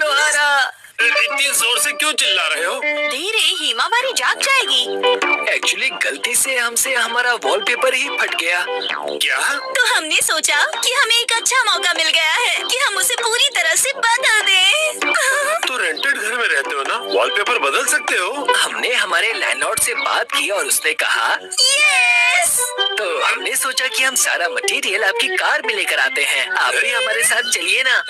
नोहारा। इतनी जोर से क्यों चिल्ला रहे हो? धीरे, हिमावारी जाग जाएगी। एक्चुअली गलती से हमसे हमारा वॉलपेपर ही फट गया। क्या? तो हमने सोचा कि हमें एक अच्छा मौका मिल गया है कि हम उसे पूरी तरह से बदल दें। तो रेंटेड घर में रहते हो ना, वॉलपेपर बदल सकते हो। हमने हमारे लैंडलॉर्ड से बात की और उसने कहा यस। तो हमने सोचा कि हम सारा मटेरियल आपकी कार में लेकर आते हैं। आप भी हमारे साथ चलिए ना।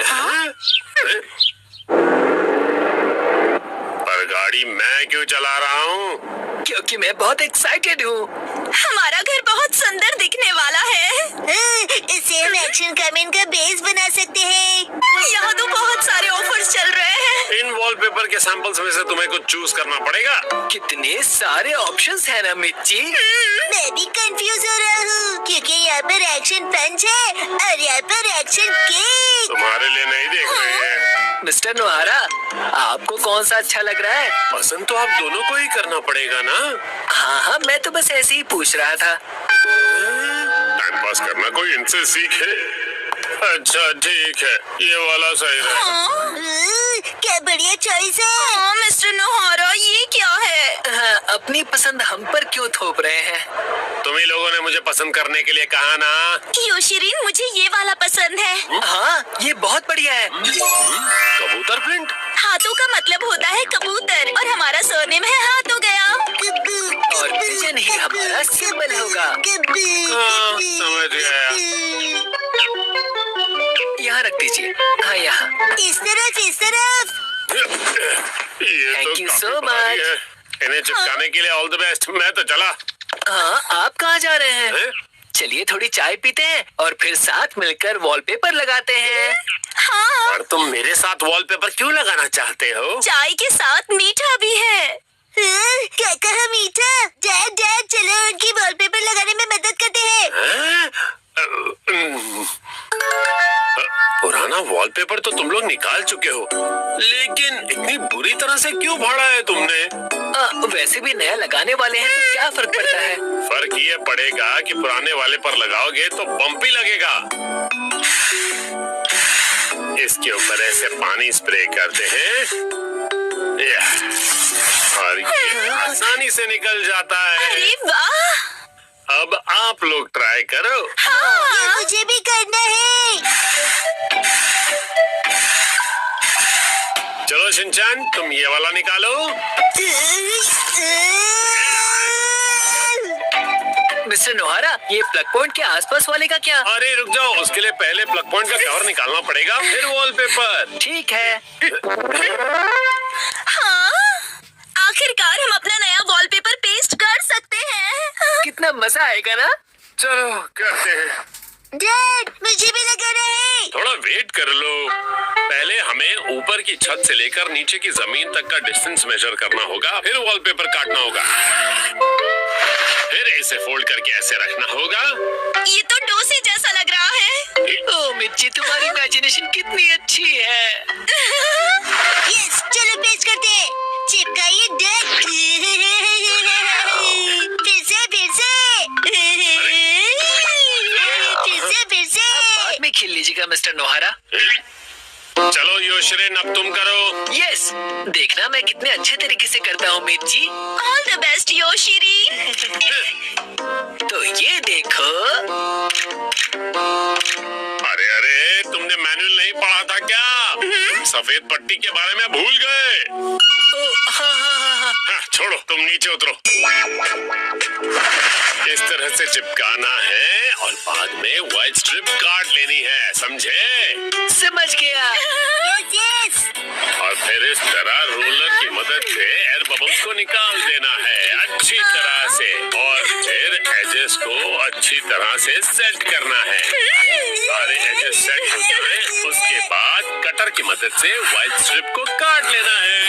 पर गाड़ी मैं क्यों चला रहा हूँ? क्योंकि मैं बहुत एक्साइटेड हूँ। हमारा घर बहुत सुंदर दिखने वाला है। इसे हम एक्शन कमेंट का बेस बना सकते हैं। यहाँ तो बहुत सारे ऑफर्स चल रहे हैं। इन वॉलपेपर के सैंपल्स में से तुम्हें कुछ चूज करना पड़ेगा। कितने सारे ऑप्शंस हैं ना मिर्ची। मैं भी कंफ्यूज हो रहा हूँ क्योंकि यहाँ पर एक्शन पंच है और यहाँ पर एक्शन केक। तुम्हारे लिए नहीं देख रहे हैं। मिस्टर नोहारा, आपको कौन सा अच्छा लग रहा है? पसंद तो आप दोनों को ही करना पड़ेगा ना। हाँ, मैं तो बस ऐसे ही पूछ रहा था। टाइम पास करना कोई इनसे सीखे। अच्छा ठीक है, ये वाला सही है। क्या बढ़िया चॉइस है। मिस्टर नोहारा, ये क्या है? हाँ, अपनी पसंद हम पर क्यों थोप रहे हैं? तुम ही लोगों ने मुझे पसंद करने के लिए कहा ना। योशिरीन, मुझे ये वाला पसंद है। हाँ, ये बहुत बढ़िया है। कबूतर प्रिंट। हाथों का मतलब होता है कबूतर और हमारा सरनेम है हाथ हो गया। और पिजन ही हमारा सिंबल होगा। हाँ, समझ गया। यहाँ रख दीजिए। हाँ, यहाँ। इस तरफ, इस तरफ। ये Thank तो you काफी so भारी much. है। इन्हें चिपकाने के लिए ऑल द बेस्ट। मैं तो चला। हाँ, आप कहाँ जा रहे हैं? हैं? चलिए थोड़ी चाय पीते हैं और फिर साथ मिलकर वॉलपेपर लगाते हैं। हाँ, और तुम मेरे साथ वॉलपेपर क्यों लगाना चाहते हो? चाय के साथ मीठा भी है। क्या कहा मीठा? डैड डैड, चलो उनकी वॉलपेपर लगाने में मदद करते हैं। हैं? पुराना वॉलपेपर तो तुम लोग निकाल चुके हो, लेकिन इतनी बुरी तरह से क्यों फाड़ा है तुमने? वैसे भी नया लगाने वाले हैं तो क्या फर्क पड़ता है? फर्क ये पड़ेगा कि पुराने वाले पर लगाओगे तो बम्पी लगेगा। इसके ऊपर ऐसे पानी स्प्रे करते हैं और ये आसानी से निकल जाता है। अरे वाह! अब आप लोग ट्राई करो। हाँ, ये मुझे भी करना है। चलो शिनचैन, तुम ये वाला निकालो। मिस्टर नोहारा, ये प्लग पॉइंट के आसपास वाले का क्या? अरे रुक जाओ, उसके लिए पहले प्लग पॉइंट का कवर निकालना पड़ेगा, फिर वॉलपेपर। ठीक है। हाँ, आखिरकार हम अपना नया वॉलपेपर पेस्ट कर सकते हैं। कितना मजा आएगा ना? चलो करते हैं। डैड, मुझे भी लगाना है। थोड़ा वेट कर लो। पहले हमें ऊपर की छत से लेकर नीचे की जमीन तक का डिस्टेंस मेजर करना होगा, फिर वॉलपेपर काटना होगा, फिर इसे फोल्ड करके ऐसे रखना होगा। ये तो डोसे जैसा लग रहा है। ओ मिर्ची, तुम्हारी इमेजिनेशन कितनी अच्छी है। यस, चलो पेस्ट करते हैं। चिपकाइए डैड। फिर से, फिर से। बाद में खेल लीजिएगा मिस्टर नोहारा। चलो योशरेन, अब तुम करो। यस, देखना मैं कितने अच्छे तरीके से करता हूँ मिर्ची। All the best Yoshiri. तो ये देखो। अरे अरे, तुमने मैनुअल नहीं पढ़ा था क्या? सफेद पट्टी के बारे में भूल गए। ओ, हाँ। हाँ, छोड़ो, तुम नीचे उतरो। इस तरह से चिपकाना है और बाद में व्हाइट स्ट्रिप काट लेनी है, समझे? समझ गया। यस। और फिर इस तरह रोलर की मदद से एयर बबल्स को निकाल देना है अच्छी तरह से, और फिर एजेस को अच्छी तरह से सेट करना है। सारे एजेस सेट हो जाएं, उसके बाद कटर की मदद से व्हाइट स्ट्रिप को काट लेना है।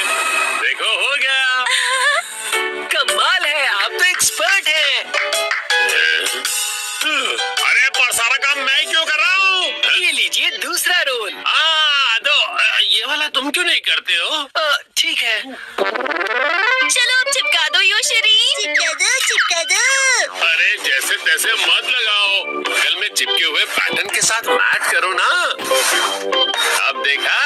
देखो, हो गया। कमाल है, आप तो एक्सपर्ट हैं। अरे पर सारा काम मैं क्यों कर रहा हूँ? ये लीजिए दूसरा रोल। ये वाला तुम क्यों नहीं करते हो? ठीक है। चलो अब चिपका दो योशिरी। चिपका दो। अरे जैसे तैसे मत लगाओ, बगल में चिपके हुए पैटर्न के साथ मैच करो ना। अब देखा?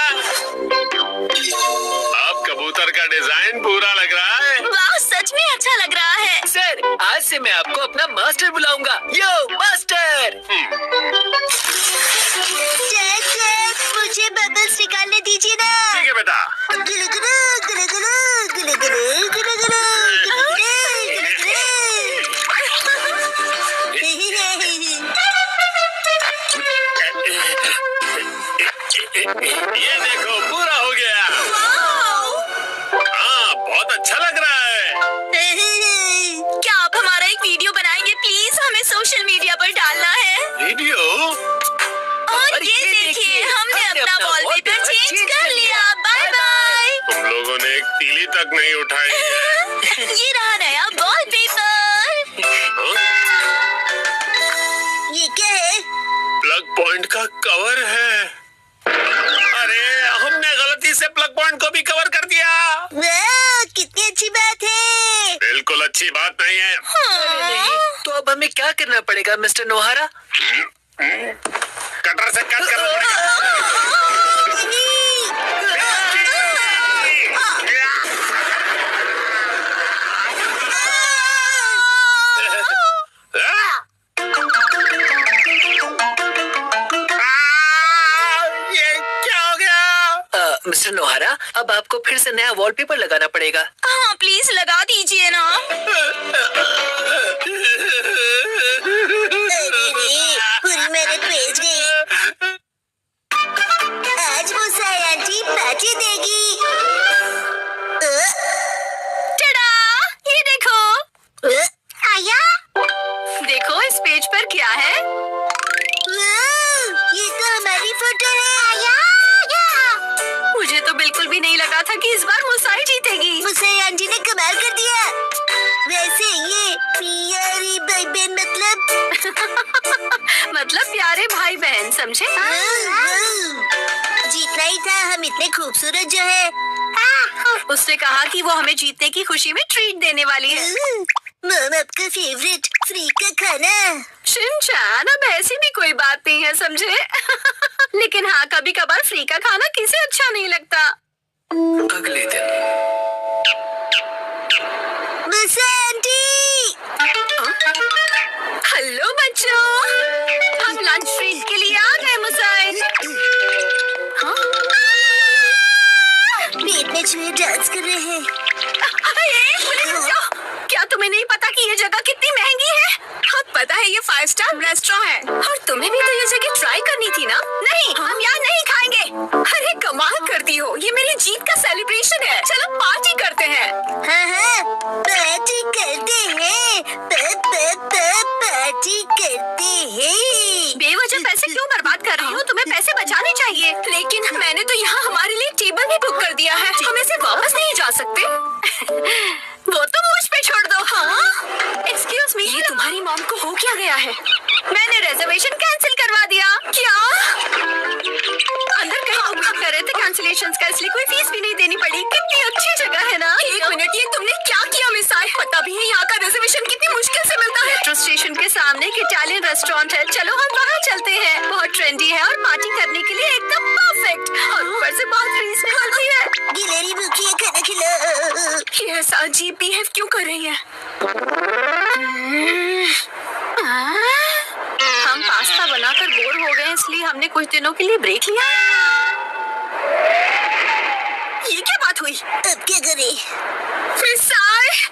से मैं आपको अपना मास्टर बुलाऊंगा। यो मास्टर! मुझे बबल्स निकालने दीजिए ना। ठीक है बेटा। गुलु गुलु, गुलु गुलु, गुलु गुलु, गुलु गुलु, गुलु ये देखो पूरा हो गया। हाँ बहुत अच्छा लग रहा है। क्या आप हमारा एक वीडियो बनाएंगे प्लीज? हमें सोशल मीडिया पर डालना है। वीडियो? और ये देखिए हमने अपना वॉलपेपर चेंज कर लिया। Bye bye. तुम लोगों ने एक तीली तक नहीं उठाई है। ये रहा नया वॉलपेपर। ये क्या है? प्लग पॉइंट का कवर है। अरे हमने गलती से प्लग पॉइंट को भी कवर कर दिया। वाह, कितनी अच्छी बात है। बिल्कुल अच्छी बात नहीं है। नहीं, तो अब हमें क्या करना पड़ेगा मिस्टर नोहारा? कटर से कट करना पड़ेगा। ये क्या हो गया? मिस्टर नोहारा, अब आपको फिर से नया वॉलपेपर लगाना पड़ेगा। हाँ प्लीज लगा दीजिए ना। पूरी मेहनत बेच गई। आज वो साई आंटी पार्टी देगी। टडा! ये देखो। आया? देखो इस पेज पर क्या है। ये तो हमारी फोटो है। आया! मुझे तो बिल्कुल भी नहीं लगा था कि इस बार मुसाई जीतेगी। मुसाई आंटी ने कमाल कर दिया। वैसे ये प्यारी भाई बहन मतलब प्यारे भाई बहन समझे? जीतना ही था। हम इतने खूबसूरत जो है। उसने कहा कि वो हमें जीतने की खुशी में ट्रीट देने वाली है। मम आपका फेवरेट फ्री का खाना। शिनचैन, अब ऐसी भी कोई बात नहीं है समझे। लेकिन हाँ, कभी कभार फ्री का खाना किसे अच्छा नहीं लगता। अगले दिन आंटी। हेलो बच्चों, हम लंच ट्रीट के लिए आ गए मुसाई। पेट में चूहे डांस कर रहे हैं। क्या तुम्हें नहीं पता कि ये जगह कितनी महंगी है? हाँ पता है, ये 5 स्टार रेस्टोरेंट है। और तुम्हें भी तो ये जगह ट्राई करनी थी ना। नहीं, हम यहाँ नहीं खाएंगे। अरे कमाल करती हो, ये मेरी जीत का सेलिब्रेशन है। चलो पार्टी करते हैं। हाँ, पार्टी करते हैं। पार्टी करते हैं। बेवजह पैसे क्यों बर्बाद कर रही हो? तुम्हें पैसे बचाने चाहिए। लेकिन मैंने तो यहाँ हमारे लिए टेबल भी बुक कर दिया है। हम इसे वापस नहीं जा सकते। वो तो मुझ पे छोड़ दो। हाँ? एक्सक्यूज मी, ये तुम्हारी मॉम को हो क्या गया है? मैंने रिजर्वेशन कैंसिल करवा दिया। क्या? अंदर कहीं बुक कर रहे थे कैंसिलेशंस का, इसलिए कोई फीस भी नहीं देनी पड़ी। कितनी अच्छी जगह है ना। एक मिनट, ये तुमने क्या किया मिसाई? पता भी है यहाँ का रिजर्वेशन कितनी मुश्किल से मिलता है। मेट्रो स्टेशन के सामने एक इटालियन रेस्टोरेंट है। चलो हम वहाँ चलते हैं। बहुत ट्रेंडी है और पार्टी करने के लिए एकदम परफेक्ट। और ऊपर से बहुत रीजनेबल भी है। गिलहरी भूखी है, खाना खिला। ये ऐसा अजीब बिहेव क्यों कर रही है? हम पास्ता बनाकर बोर हो गए, इसलिए हमने कुछ दिनों के लिए ब्रेक लिया। ये क्या बात हुई? अब क्या करें?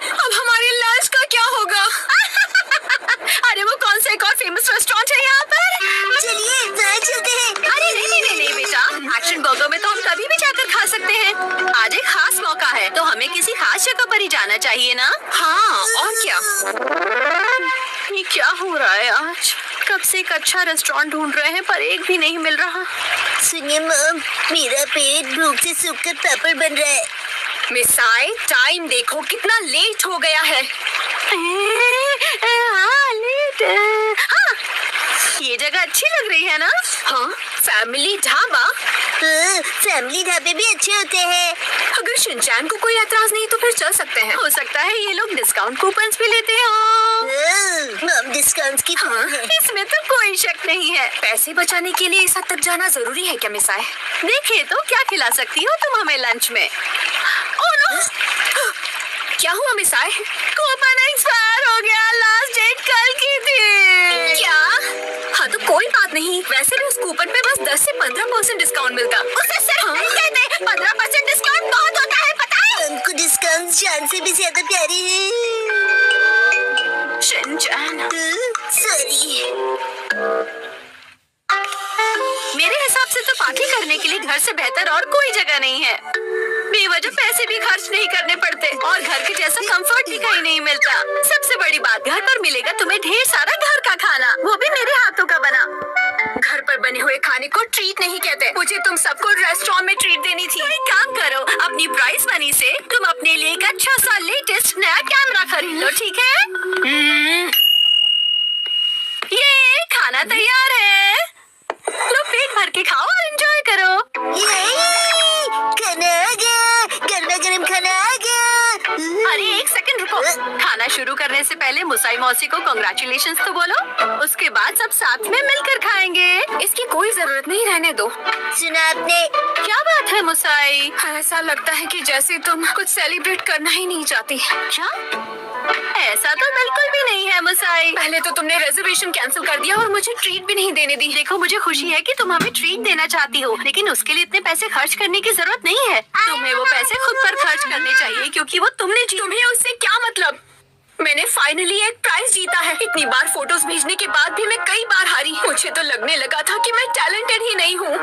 अब हमारे लंच का क्या होगा? अरे वो कौन सा एक और फेमस रेस्टोरेंट है यहाँ पर? चलिए वहाँ चलते हैं। अरे नहीं बेटा, एक्शन बर्गर में तो हम कभी भी जाकर खा सकते हैं। आज एक खास मौका है, तो हमें किसी खास जगह पर ही जाना चाहिए ना। हाँ और क्या? ये क्या हो रहा है आज? कब से एक अच्छा रेस्टोरेंट ढूंढ रहे हैं पर एक भी नहीं मिल रहा। सुनिए मम, मेरा पेट भूख से सूखकर पापड़ बन रहा है। मिसाई, टाइम देखो कितना लेट हो गया है। हाँ लेट। हाँ, ये जगह अच्छी लग रही है ना? हाँ, फैमिली ढाबा। फैमिली ढाबे भी अच्छे होते हैं। अगर शिनचैन को कोई एतराज नहीं तो फिर चल सकते हैं। हो सकता है ये लोग डिस्काउंट कूपन्स भी लेते हो। मम डिस्काउंट्स की हाँ, इसमें तो कोई शक नहीं है। पैसे बचाने के लिए इस हद तक जाना जरूरी है क्या मिसाई? देखिए तो क्या खिला सकती हो तुम हमें लंच में? Oh no! क्या हुआ मिसाई? कूपन एक्सपायर हो गया, लास्ट डेट कल की थी। क्या? हाँ तो कोई बात नहीं, वैसे भी उस कूपन पे बस 10 से 15% डिस्काउंट मिलता। उसे सिर्फ नहीं कहते, 15% डिस्काउंट बहुत होता है, पता है? हमको डिस्काउंट जान से भी ज्यादा प्यारी है। Shinchan, sorry. मेरे हिसाब से तो पार्टी करने के लिए घर से बेहतर और कोई जगह नहीं है। बेवजह पैसे भी खर्च नहीं करने पड़ते और घर के जैसा कंफर्ट भी कहीं नहीं मिलता। सबसे बड़ी बात, घर पर मिलेगा तुम्हें ढेर सारा घर का खाना, वो भी मेरे हाथों का बना। घर पर बने हुए खाने को ट्रीट नहीं कहते। मुझे तुम सबको रेस्टोरेंट में ट्रीट देनी थी। तो एक काम करो, अपनी प्राइस मनी से तुम अपने लिए एक अच्छा सा लेटेस्ट नया कैमरा खरीद लो, ठीक है? ये खाना तैयार है, लो पेट भर के खाओ और एंजॉय करो। खाना आ गया, गर्मा गर्म खाना आ गया। अरे एक सेकंड रुको, खाना शुरू करने से पहले मुसाई मौसी को कांग्रेचुलेशंस तो बोलो, उसके बाद सब साथ में मिलकर खाएंगे। इसकी कोई जरूरत नहीं, रहने दो। सुना आपने? क्या बात है मुसाई? ऐसा लगता है कि जैसे तुम कुछ सेलिब्रेट करना ही नहीं चाहती। क्या? ऐसा तो बिल्कुल भी नहीं है मुसाई। पहले तो तुमने रिजर्वेशन कैंसिल कर दिया और मुझे ट्रीट भी नहीं देने दी। देखो मुझे खुशी है कि तुम हमें ट्रीट देना चाहती हो, लेकिन उसके लिए इतने पैसे खर्च करने की जरूरत नहीं है। तुम्हें वो पैसे खुद पर खर्च करने चाहिए क्योंकि वो तुमने तुम्हें उससे क्या मतलब? मैंने फाइनली एक प्राइज जीता है। इतनी बार फोटोज भेजने के बाद भी मैं कई बार हारी। मुझे तो लगने लगा था कि मैं टैलेंटेड ही नहीं हूँ।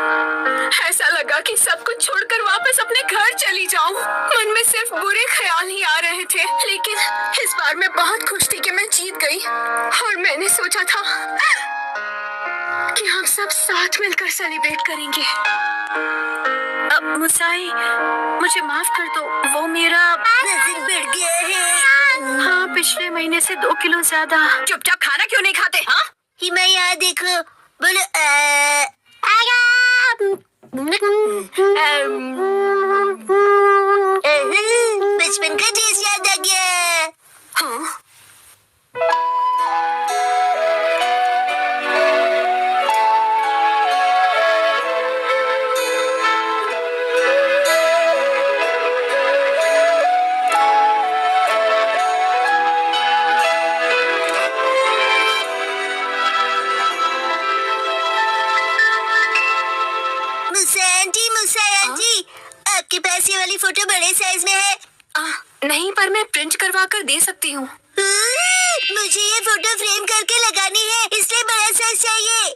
ऐसा लगा कि सब कुछ छोड़कर वापस अपने घर चली जाऊँ। मन में सिर्फ बुरे ख्याल ही आ रहे थे, लेकिन इस बार मैं बहुत खुश थी कि मैं जीत गई और मैंने सोचा था कि हम सब साथ मिलकर सेलिब्रेट करेंगे। अब मुसाई, मुझे माफ कर दो, वो मेरा वजन बढ़ गया है। हाँ, पिछले महीने से 2 किलो ज्यादा। चुपचाप खाना क्यों नहीं खाते? हाँ, हिमा यहाँ देखो, बोलो बचपन का टेस्ट याद आ गया। हाँ। मुसा आंटी, आपके पास ये वाली फोटो बड़े साइज में है? नहीं, पर मैं प्रिंट करवा कर दे सकती हूँ। मुझे ये फोटो फ्रेम करके लगानी है, इसलिए बड़ा साइज चाहिए।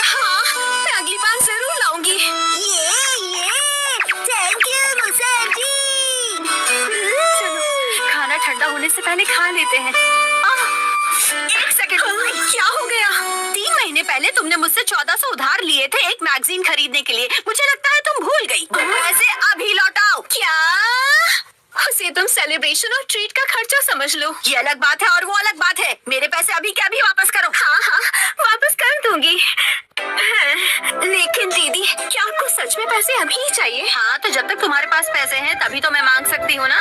हाँ, मैं अगली बार जरूर लाऊंगी। ये थैंक यू मुसा आंटी। चलो, खाना ठंडा होने से पहले खा लेते हैं। एक सेकंड, क्या हो गया? 3 महीने पहले तुमने मुझसे 1400 उधार लिए थे एक मैगजीन खरीदने के लिए। मुझे लगता है तुम भूल गई। पैसे अभी लौटाओ। क्या? उसे तुम सेलिब्रेशन और ट्रीट का खर्चा समझ लो। ये अलग बात है और वो अलग बात है। मेरे पैसे अभी के अभी वापस करो। हाँ, वापस कर दूंगी। लेकिन दीदी, क्या आपको सच में पैसे अभी ही चाहिए? हाँ, तो जब तक तुम्हारे पास पैसे हैं तभी तो मैं मांग सकती हूँ ना।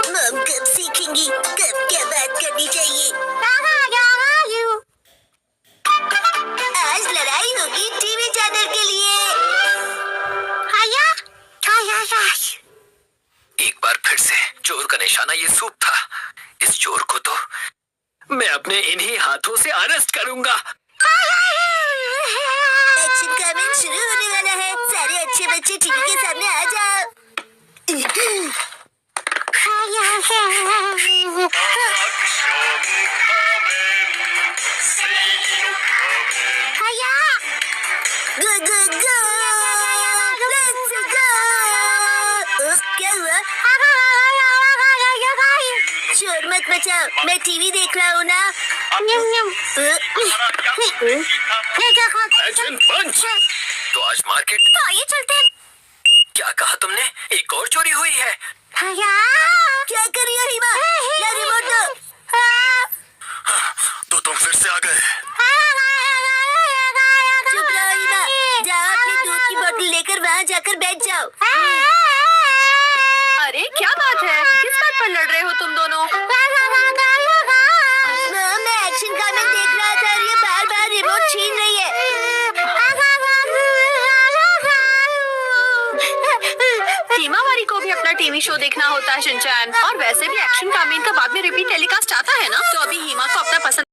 मम कब सीखेंगी कब क्या बात करनी चाहिए? आज लड़ाई होगी टीवी चैनल के लिए। एक बार फिर से चोर का निशाना ये सूप था। इस चोर को तो मैं अपने इन्हीं हाथों से अरेस्ट करूंगा। एक्शन कमेंट शुरू होने वाला है। सारे अच्छे बच्चे टीवी के सामने आ जाओ। Go, go, go! Let's go! क्या हुआ? शोर मत मचाओ, मैं टीवी देख रहा हूँ ना। एक्शन पंच। तो आज मार्केट तो आइए चलते हैं। क्या कहा तुमने? एक और चोरी हुई है। क्या कर रही हो हिमा? ला रिमोट दो। तो तुम फिर से आ गए। चुप रहो हिमा, जाओ अपनी दूध की बोतल लेकर वहाँ जाकर बैठ जाओ। अरे क्या बात है? किस बात पर लड़ रहे हो तुम दोनों? मैं एक्शन कमेंट देख रहा था और ये बार-बार रिमोट छीन रही है। टीवी शो देखना होता है शिनचैन। और वैसे भी एक्शन का मेन का बाद में रिपीट टेलीकास्ट आता है ना, तो अभी हिमा को अपना पसंद